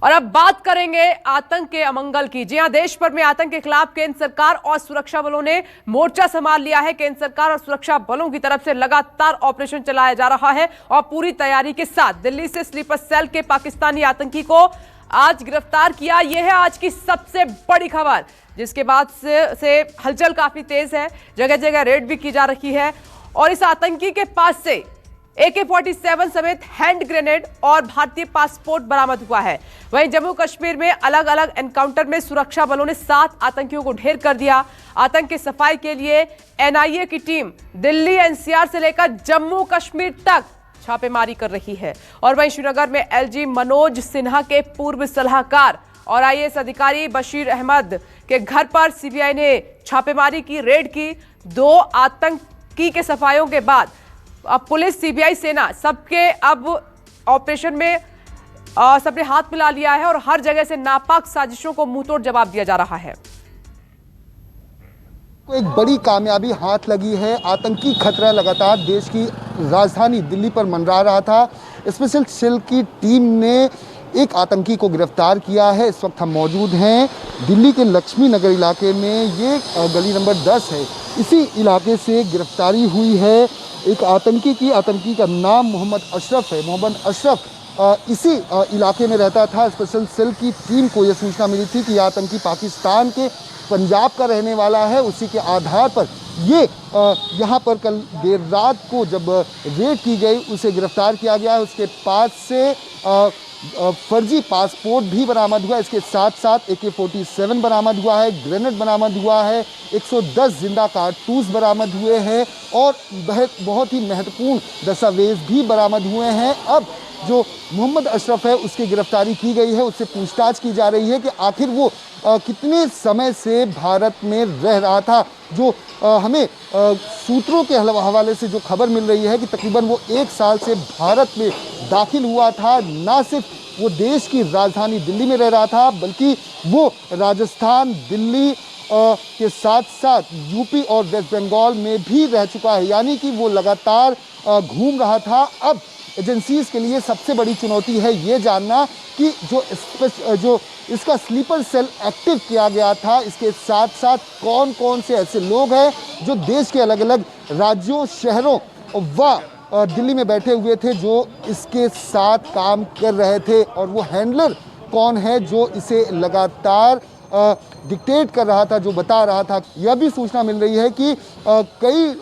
और अब बात करेंगे आतंक के अमंगल की। जी हां, देश भर में आतंक के खिलाफ केंद्र सरकार और सुरक्षा बलों ने मोर्चा संभाल लिया है। केंद्र सरकार और सुरक्षा बलों की तरफ से लगातार ऑपरेशन चलाया जा रहा है और पूरी तैयारी के साथ दिल्ली से स्लीपर सेल के पाकिस्तानी आतंकी को आज गिरफ्तार किया। यह है आज की सबसे बड़ी खबर, जिसके बाद से हलचल काफी तेज है। जगह जगह रेड भी की जा रही है और इस आतंकी के पास से AK-47 समेत हैंड ग्रेनेड और भारतीय पासपोर्ट बरामद हुआ है। वहीं जम्मू कश्मीर में अलग अलग एनकाउंटर में सुरक्षा बलों ने 7 आतंकियों को ढेर कर दिया। आतंक की सफाई के लिए NIA की टीम दिल्ली NCR से लेकर जम्मू कश्मीर तक छापेमारी कर रही है। और वहीं श्रीनगर में LG मनोज सिन्हा के पूर्व सलाहकार और IAS अधिकारी बशीर अहमद के घर पर CBI ने छापेमारी की, रेड की। 2 आतंकी के सफाइयों के बाद अब पुलिस, CBI, सेना सबके अब ऑपरेशन में सबने हाथ मिला लिया है और हर जगह से नापाक साजिशों को मुंहतोड़ जवाब दिया जा रहा है। एक बड़ी कामयाबी हाथ लगी है। आतंकी खतरा लगातार देश की राजधानी दिल्ली पर मंडरा रहा था। स्पेशल सेल की टीम ने एक आतंकी को गिरफ्तार किया है। इस वक्त हम मौजूद हैं दिल्ली के लक्ष्मी नगर इलाके में। ये गली नंबर 10 है। इसी इलाके से गिरफ्तारी हुई है एक आतंकी की। आतंकी का नाम मोहम्मद अशरफ है। मोहम्मद अशरफ इसी इलाके में रहता था। स्पेशल सेल की टीम को यह सूचना मिली थी कि यह आतंकी पाकिस्तान के पंजाब का रहने वाला है। उसी के आधार पर ये यहाँ पर कल देर रात को जब रेड की गई, उसे गिरफ्तार किया गया है। उसके पास से फर्जी पासपोर्ट भी बरामद हुआ। इसके साथ साथ AK-47 बरामद हुआ है, ग्रेनेड बरामद हुआ है, 110 जिंदा कारतूस बरामद हुए हैं और बहुत ही महत्वपूर्ण दस्तावेज भी बरामद हुए हैं। अब जो मोहम्मद अशरफ है उसकी गिरफ्तारी की गई है। उससे पूछताछ की जा रही है कि आखिर वो कितने समय से भारत में रह रहा था। जो हमें सूत्रों के हवाले से जो खबर मिल रही है कि तकरीबन वो 1 साल से भारत में दाखिल हुआ था। ना सिर्फ वो देश की राजधानी दिल्ली में रह रहा था, बल्कि वो राजस्थान, दिल्ली के साथ साथ UP और वेस्ट बंगाल में भी रह चुका है। यानी कि वो लगातार घूम रहा था। अब एजेंसीज के लिए सबसे बड़ी चुनौती है ये जानना कि जो इसका स्लीपर सेल एक्टिव किया गया था, इसके साथ साथ कौन कौन से ऐसे लोग हैं जो देश के अलग अलग राज्यों, शहरों व दिल्ली में बैठे हुए थे, जो इसके साथ काम कर रहे थे। और वो हैंडलर कौन है जो इसे लगातार डिक्टेट कर रहा था, जो बता रहा था। यह भी सूचना मिल रही है कि कई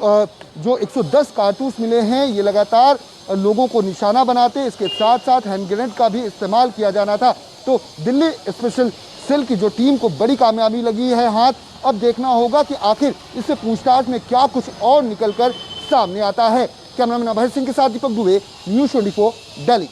जो 110 कारतूस मिले हैं, ये लगातार लोगों को निशाना बनाते। इसके साथ साथ हैंड ग्रेनेड का भी इस्तेमाल किया जाना था। तो दिल्ली स्पेशल सेल की जो टीम को बड़ी कामयाबी लगी है हाथ। अब देखना होगा कि आखिर इससे पूछताछ में क्या कुछ और निकलकर सामने आता है। कैमरामैन अभय सिंह के साथ दीपक दुबे, न्यूज़ 24 दिल्ली।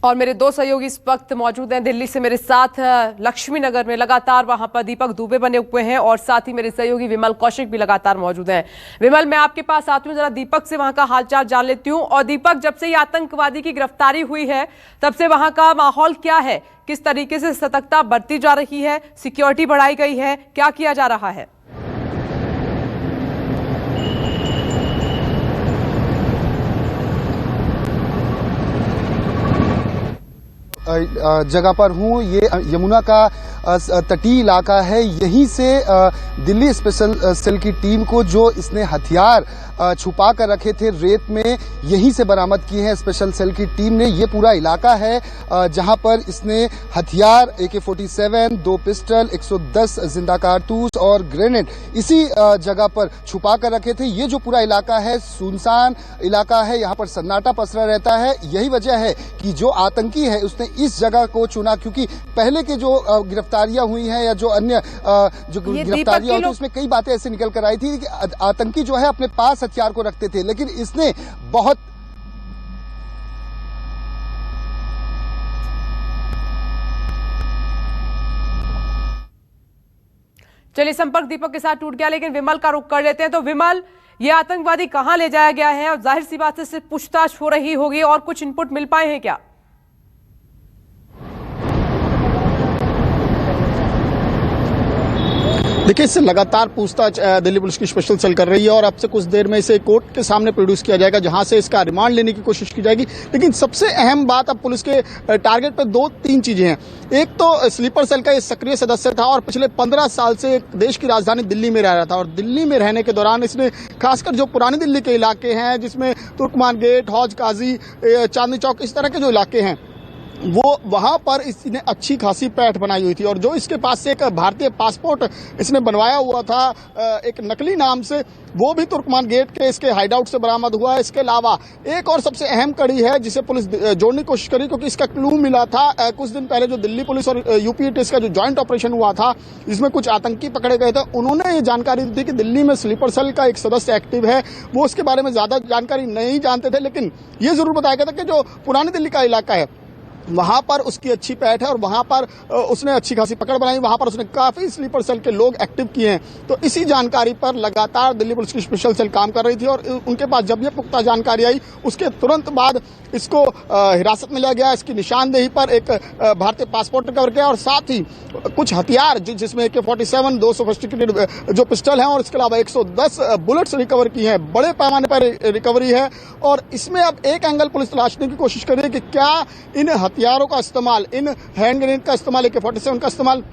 और मेरे 2 सहयोगी इस वक्त मौजूद हैं दिल्ली से मेरे साथ लक्ष्मी नगर में। लगातार वहां पर दीपक दुबे बने हुए हैं और साथ ही मेरे सहयोगी विमल कौशिक भी लगातार मौजूद हैं। विमल, मैं आपके पास आती हूँ, जरा दीपक से वहां का हालचाल जान लेती हूँ। और दीपक, जब से ये आतंकवादी की गिरफ्तारी हुई है तब से वहां का माहौल क्या है? किस तरीके से सतर्कता बरती जा रही है? सिक्योरिटी बढ़ाई गई है? क्या किया जा रहा है? जगह पर हूँ। ये यमुना का तटीय इलाका है। यहीं से दिल्ली स्पेशल सेल की टीम को जो इसने हथियार छुपा कर रखे थे रेत में, यहीं से बरामद किए हैं स्पेशल सेल की टीम ने। ये पूरा इलाका है जहां पर इसने हथियार AK-47, 2 पिस्टल, 110 जिंदा कारतूस और ग्रेनेड इसी जगह पर छुपा कर रखे थे। ये जो पूरा इलाका है सुनसान इलाका है, यहाँ पर सन्नाटा पसरा रहता है। यही वजह है कि जो आतंकी है उसने इस जगह को चुना, क्योंकि पहले के जो गिरफ्तारियां हुई हैं या जो अन्य जो गिरफ्तारियां होती उसमें कई बातें ऐसे निकल कर आई थी कि आतंकी जो है अपने पास हथियार को रखते थे, लेकिन इसने बहुत चलिए, संपर्क दीपक के साथ टूट गया, लेकिन विमल का रुख कर लेते हैं। तो विमल, ये आतंकवादी कहां ले जाया गया है और जाहिर सी बात से सिर्फ पूछताछ हो रही होगी, और कुछ इनपुट मिल पाए हैं क्या? देखिए, इससे लगातार पूछताछ दिल्ली पुलिस की स्पेशल सेल कर रही है और अब से कुछ देर में इसे कोर्ट के सामने प्रोड्यूस किया जाएगा, जहां से इसका रिमांड लेने की कोशिश की जाएगी। लेकिन सबसे अहम बात अब पुलिस के टारगेट पे 2-3 चीजें हैं। एक तो स्लीपर सेल का ये सक्रिय सदस्य था और पिछले 15 साल से देश की राजधानी दिल्ली में रह रहा था और दिल्ली में रहने के दौरान इसने खासकर जो पुरानी दिल्ली के इलाके हैं, जिसमें तुर्कमान गेट, हौज काजी, चांदनी चौक, इस तरह के जो इलाके हैं, वो वहां पर इसने अच्छी खासी पैठ बनाई हुई थी और जो इसके पास से एक भारतीय पासपोर्ट इसने बनवाया हुआ था एक नकली नाम से, वो भी तुर्कमान गेट के इसके हाइडआउट से बरामद हुआ है। इसके अलावा एक और सबसे अहम कड़ी है जिसे पुलिस जोड़ने की कोशिश करी, क्योंकि इसका क्लू मिला था कुछ दिन पहले जो दिल्ली पुलिस और यूपी टेस्ट का जो ज्वाइंट ऑपरेशन हुआ था, जिसमें कुछ आतंकी पकड़े गए थे। उन्होंने ये जानकारी दी थी कि दिल्ली में स्लीपर सेल का एक सदस्य एक्टिव है। वो उसके बारे में ज्यादा जानकारी नहीं जानते थे, लेकिन ये जरूर बताया गया था कि जो पुरानी दिल्ली का इलाका है, वहां पर उसकी अच्छी पैठ है और वहां पर उसने अच्छी खासी पकड़ बनाई, वहां पर उसने काफी स्लीपर सेल के लोग एक्टिव किए हैं। तो इसी जानकारी पर लगातार दिल्ली पुलिस की स्पेशल सेल काम कर रही थी और उनके पास जब ये पुख्ता जानकारी आई, उसके तुरंत बाद इसको हिरासत में लिया गया। इसकी निशानदेही पर एक भारतीय पासपोर्ट रिकवर किया और साथ ही कुछ हथियार जिसमें AK-47, 2 सोफिस्टिकेटेड जो पिस्टल हैं और इसके अलावा 110 बुलेट्स रिकवर की हैं। बड़े पैमाने पर रिकवरी है और इसमें अब एक एंगल पुलिस तलाशने की कोशिश कर रही है कि क्या इन हथियारों का इस्तेमाल, इन हैंड ग्रेनेड का इस्तेमाल, AK-47 का इस्तेमाल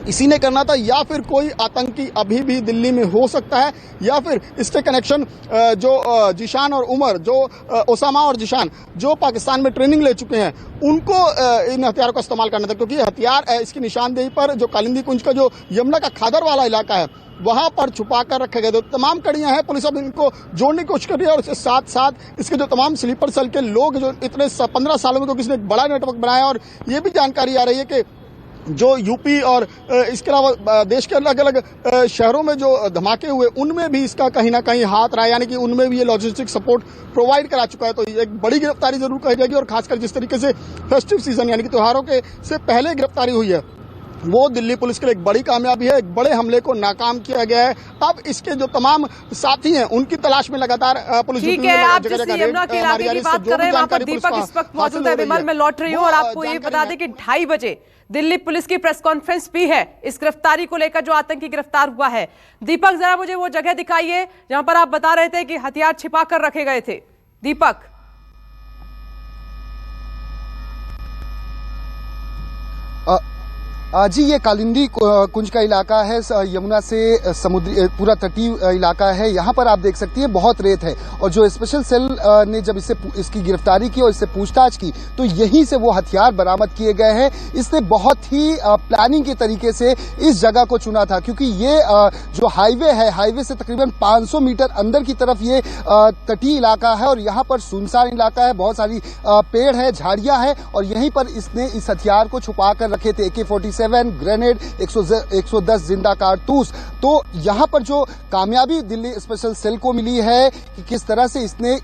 इसी ने करना था, या फिर कोई आतंकी अभी भी दिल्ली में हो सकता है, या फिर इसके कनेक्शन जो जिशान और उमर, जो ओसामा और जिशान जो पाकिस्तान में ट्रेनिंग ले चुके हैं, उनको इन हथियारों का इस्तेमाल करना था। क्योंकि हथियार इसकी निशानदेही पर जो कालिंदी कुंज का जो यमुना का खादर वाला इलाका है, वहां पर छुपा कर रखे गए। तो तमाम कड़ियां हैं, पुलिस अब इनको जोड़ने की कोशिश कर रही है और इसके साथ साथ इसके जो तमाम स्लीपर सेल के लोग जो इतने 15 सालों में, क्योंकि इसने एक बड़ा नेटवर्क बनाया और ये भी जानकारी आ रही है कि जो यूपी और इसके अलावा देश के अलग अलग शहरों में जो धमाके हुए, उनमें भी इसका कहीं ना कहीं हाथ रहा, यानी कि उनमें भी ये लॉजिस्टिक सपोर्ट प्रोवाइड करा चुका है। तो ये एक बड़ी गिरफ्तारी जरूर कही जाएगी और खासकर जिस तरीके से फेस्टिव सीजन यानी कि त्योहारों के से पहले गिरफ्तारी हुई है, वो दिल्ली पुलिस के लिए एक बड़ी कामयाबी है। एक बड़े हमले को नाकाम किया गया है। अब इसके जो तमाम साथी हैं, उनकी तलाश में लगातार पुलिस ठीक है। आप जिस यमुना के इलाके की बात कर रहे हैं, वहां पर दीपक इस वक्त मौजूद है। विमल, मैं लौट रही हूँ और आपको ये बता दें कि 2:30 बजे दिल्ली पुलिस की प्रेस कॉन्फ्रेंस भी है इस गिरफ्तारी को लेकर, जो आतंकी गिरफ्तार हुआ है। दीपक, जरा मुझे वो जगह दिखाइए जहां पर आप बता रहे थे कि हथियार छिपा कर रखे गए थे। दीपक। जी, ये कालिंदी कुंज का इलाका है, यमुना से समुद्री पूरा तटीय इलाका है। यहाँ पर आप देख सकती हैं बहुत रेत है और जो स्पेशल सेल ने जब इसकी गिरफ्तारी की और इससे पूछताछ की, तो यहीं से वो हथियार बरामद किए गए हैं। इसने बहुत ही प्लानिंग के तरीके से इस जगह को चुना था, क्योंकि ये जो हाईवे है, हाईवे से तकरीबन 500 मीटर अंदर की तरफ ये तटीय इलाका है और यहाँ पर सुनसान इलाका है, बहुत सारी पेड़ है, झाड़ियां हैं और यहीं पर इसने इस हथियार को छुपा कर रखे थे। AK-47 ग्रेनेड, 110 जिंदा कारतूस। तो यहां पर जो कामयाबी दिल्ली स्पेशल सेल को मिली है कि किस तरह से इसने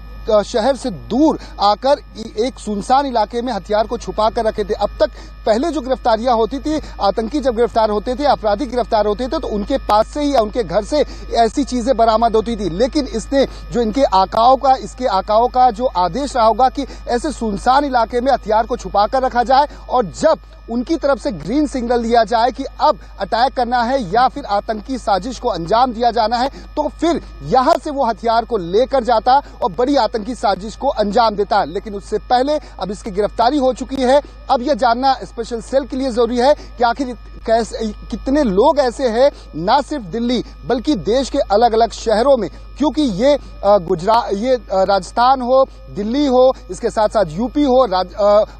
शहर से दूर आकर एक सुनसान इलाके में हथियार को छुपा कर रखे थे। अब तक पहले जो गिरफ्तारियां होती थी, आतंकी जब गिरफ्तार होते थे, अपराधी गिरफ्तार होते थे, तो उनके पास से ही या उनके घर से ऐसी चीजें बरामद होती थी। लेकिन इसने जो इसके आकाओं का जो आदेश रहा होगा कि ऐसे सुनसान इलाके में हथियार को छुपा कर रखा जाए और जब उनकी तरफ से ग्रीन सिग्नल दिया जाए कि अब अटैक करना है या फिर आतंकी साजिश को अंजाम दिया जाना है, तो फिर यहां से वो हथियार को लेकर जाता और बड़ी आतंकी साजिश को अंजाम देता। लेकिन उससे पहले अब इसकी गिरफ्तारी हो चुकी है। अब यह जानना स्पेशल सेल के लिए जरूरी है कि आखिर कितने लोग ऐसे हैं, ना सिर्फ दिल्ली बल्कि देश के अलग अलग शहरों में, क्योंकि ये राजस्थान हो, दिल्ली हो, इसके साथ साथ यूपी हो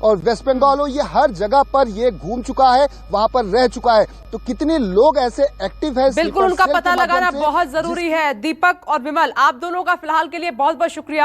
और वेस्ट बंगाल हो, ये हर जगह पर ये घूम चुका है, वहां पर रह चुका है। तो कितने लोग ऐसे एक्टिव है, बिल्कुल उनका पता लगाना बहुत जरूरी है। दीपक और विमल, आप दोनों का फिलहाल के लिए बहुत बहुत शुक्रिया।